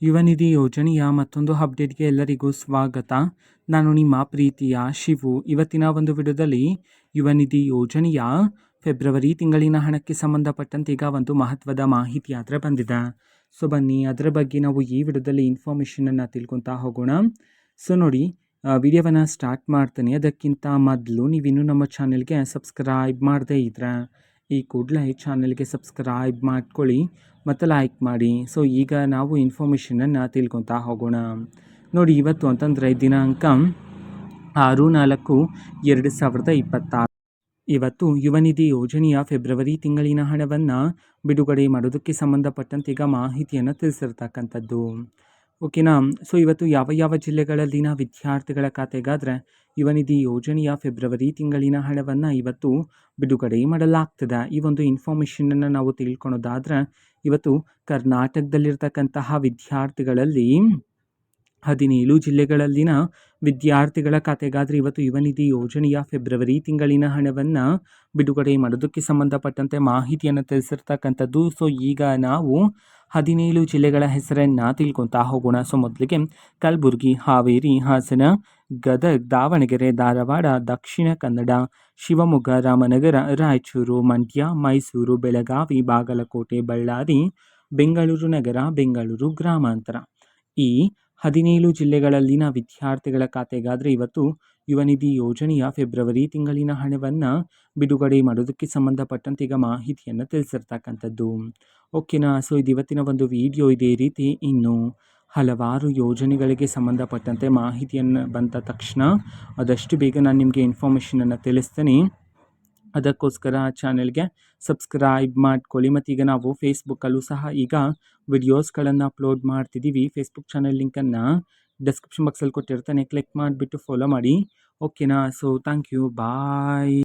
ಯುವ ನಿಧಿ ಯೋಜನೆಯ ಮತ್ತೊಂದು ಅಪ್ಡೇಟ್ಗೆ ಎಲ್ಲರಿಗೂ ಸ್ವಾಗತ. ನಾನು ನಿಮ್ಮ ಪ್ರೀತಿಯ ಶಿವು. ಇವತ್ತಿನ ಒಂದು ವಿಡಿಯೋದಲ್ಲಿ ಯುವ ನಿಧಿ ಯೋಜನೆಯ ಫೆಬ್ರವರಿ ತಿಂಗಳಿನ ಹಣಕ್ಕೆ ಸಂಬಂಧಪಟ್ಟಂತೆ ಈಗ ಒಂದು ಮಹತ್ವದ ಮಾಹಿತಿ ಆದರೆ ಬಂದಿದೆ. ಸೊ ಬನ್ನಿ ಅದರ ಬಗ್ಗೆ ನಾವು ಈ ವಿಡಿಯೋದಲ್ಲಿ ಇನ್ಫಾರ್ಮೇಷನನ್ನು ತಿಳ್ಕೊತಾ ಹೋಗೋಣ. ಸೊ ನೋಡಿ, ವಿಡಿಯೋವನ್ನು ಸ್ಟಾರ್ಟ್ ಮಾಡ್ತೀನಿ. ಅದಕ್ಕಿಂತ ಮೊದಲು ನೀವಿನ್ನೂ ನಮ್ಮ ಚಾನೆಲ್ಗೆ ಸಬ್ಸ್ಕ್ರೈಬ್ ಮಾಡದೇ ಇದ್ದರೆ ಈ ಕೂಡಲೇ ಚಾನೆಲ್ಗೆ ಸಬ್ಸ್ಕ್ರೈಬ್ ಮಾಡ್ಕೊಳ್ಳಿ ಮತ್ತು ಲೈಕ್ ಮಾಡಿ. ಸೊ ಈಗ ನಾವು ಇನ್ಫಾರ್ಮೇಷನನ್ನು ತಿಳ್ಕೊತಾ ಹೋಗೋಣ. ನೋಡಿ, ಇವತ್ತು ಅಂತಂದರೆ ದಿನಾಂಕ 6/4/2026. ಇವತ್ತು ಯುವ ನಿಧಿ ಯೋಜನೆಯ ಫೆಬ್ರವರಿ ತಿಂಗಳಿನ ಹಣವನ್ನು ಬಿಡುಗಡೆ ಮಾಡೋದಕ್ಕೆ ಸಂಬಂಧಪಟ್ಟಂತೆ ಈಗ ಮಾಹಿತಿಯನ್ನು ತಿಳಿಸಿರ್ತಕ್ಕಂಥದ್ದು. ಓಕೆನಾ. ಸೊ ಇವತ್ತು ಯಾವ ಜಿಲ್ಲೆಗಳಲ್ಲಿನ ವಿದ್ಯಾರ್ಥಿಗಳ ಖಾತೆಗಾದರೆ ಯುವ ನಿಧಿ ಯೋಜನೆಯ ಫೆಬ್ರವರಿ ತಿಂಗಳಿನ ಹಣವನ್ನು ಇವತ್ತು ಬಿಡುಗಡೆ ಮಾಡಲಾಗ್ತದೆ. ಈ ಒಂದು ಇನ್ಫಾರ್ಮೇಷನನ್ನು ನಾವು ತಿಳ್ಕೊಳೋದಾದರೆ, ಇವತ್ತು ಕರ್ನಾಟಕದಲ್ಲಿರ್ತಕ್ಕಂತಹ ವಿದ್ಯಾರ್ಥಿಗಳಲ್ಲಿ 17 ಜಿಲ್ಲೆಗಳಲ್ಲಿನ ವಿದ್ಯಾರ್ಥಿಗಳ ಖಾತೆಗಾದರೆ ಇವತ್ತು ಯುವ ನಿಧಿ ಯೋಜನೆಯ ಫೆಬ್ರವರಿ ತಿಂಗಳಿನ ಹಣವನ್ನು ಬಿಡುಗಡೆ ಮಾಡೋದಕ್ಕೆ ಸಂಬಂಧಪಟ್ಟಂತೆ ಮಾಹಿತಿಯನ್ನು ತಿಳಿಸಿರ್ತಕ್ಕಂಥದ್ದು. ಸೊ ಈಗ ನಾವು 17 ಜಿಲ್ಲೆಗಳ ಹೆಸರನ್ನು ತಿಳ್ಕೊತಾ ಹೋಗೋಣ. ಸೊ ಮೊದಲಿಗೆ ಕಲಬುರಗಿ, ಹಾವೇರಿ, ಹಾಸನ, ಗದಗ, ದಾವಣಗೆರೆ, ಧಾರವಾಡ, ದಕ್ಷಿಣ ಕನ್ನಡ, ಶಿವಮೊಗ್ಗ, ರಾಮನಗರ, ರಾಯಚೂರು, ಮಂಡ್ಯ, ಮೈಸೂರು, ಬೆಳಗಾವಿ, ಬಾಗಲಕೋಟೆ, ಬಳ್ಳಾರಿ, ಬೆಂಗಳೂರು ನಗರ, ಬೆಂಗಳೂರು ಗ್ರಾಮಾಂತರ. ಈ 17 ಜಿಲ್ಲೆಗಳಲ್ಲಿನ ವಿದ್ಯಾರ್ಥಿಗಳ ಖಾತೆಗಾದರೆ ಇವತ್ತು ಯುವ ನಿಧಿ ಯೋಜನೆಯ ಫೆಬ್ರವರಿ ತಿಂಗಳಿನ ಹಣವನ್ನು ಬಿಡುಗಡೆ ಮಾಡೋದಕ್ಕೆ ಸಂಬಂಧಪಟ್ಟಂತೆ ಈಗ ಮಾಹಿತಿಯನ್ನು ತಿಳಿಸಿರ್ತಕ್ಕಂಥದ್ದು. ಓಕೆನಾ. ಸೊ ಇದು ಇವತ್ತಿನ ಒಂದು ವಿಡಿಯೋ. ಇದೇ ರೀತಿ ಇನ್ನು ಹಲವಾರು ಯೋಜನೆಗಳಿಗೆ ಸಂಬಂಧಪಟ್ಟಂತೆ ಮಾಹಿತಿಯನ್ನು ಬಂದ ತಕ್ಷಣ ಆದಷ್ಟು ಬೇಗ ನಾನು ನಿಮಗೆ ಇನ್ಫಾರ್ಮೇಷನನ್ನು ತಿಳಿಸ್ತೀನಿ. ಅದಕ್ಕೋಸ್ಕರ ಚಾನೆಲ್ಗೆ ಸಬ್ಸ್ಕ್ರೈಬ್ ಮಾಡ್ಕೊಳ್ಳಿ. ಮತ್ತು ಈಗ ನಾವು ಫೇಸ್ಬುಕ್ಕಲ್ಲೂ ಸಹ ಈಗ ವಿಡಿಯೋಸ್ಗಳನ್ನು ಅಪ್ಲೋಡ್ ಮಾಡ್ತಿದ್ದೀವಿ. ಫೇಸ್ಬುಕ್ ಚಾನೆಲ್ ಲಿಂಕನ್ನು ಡಿಸ್ಕ್ರಿಪ್ಷನ್ ಬಾಕ್ಸಲ್ಲಿ ಕೊಟ್ಟಿರ್ತಾನೆ, ಕ್ಲಿಕ್ ಮಾಡಿಬಿಟ್ಟು ಫಾಲೋ ಮಾಡಿ. ಓಕೆನಾ. So thank you, bye.